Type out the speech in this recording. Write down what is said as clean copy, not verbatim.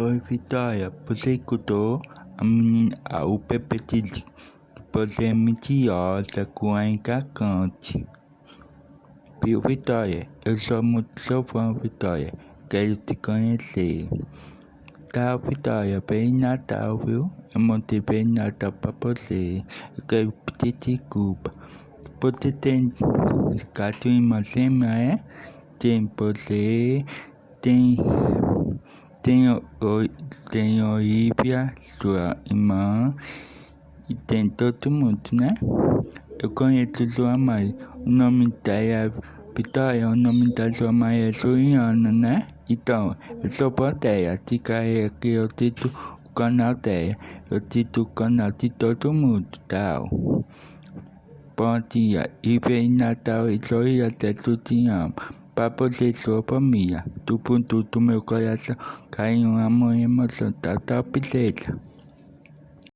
Hoy Vittoria, polícuto, a menina, o PPT, podemos da cuenca cante. Viu, Vittoria? Eu sou muito seu fã, Vittoria. Quero te conhecer. Tá, Vittoria, bem Natal, viu? Eu montei bem Natal pra você. Eu quero pedir desculpa. Você tem gato em Macema, é? Tem você, tem Olivia, sua irmã, e tem todo mundo, né? Eu conheço sua mãe. O nome dela é Vitória, o nome da sua mãe é Juliana, né? Então, eu sou plateia. Fica aí aqui, eu cito o canal dela. Eu cito o canal de todo mundo, tal. Bom dia, e bem Natal e sorria até tu te amo. Pra você e sua família, do fundo do meu coração, carinho, amor e emoção, tá, beleza?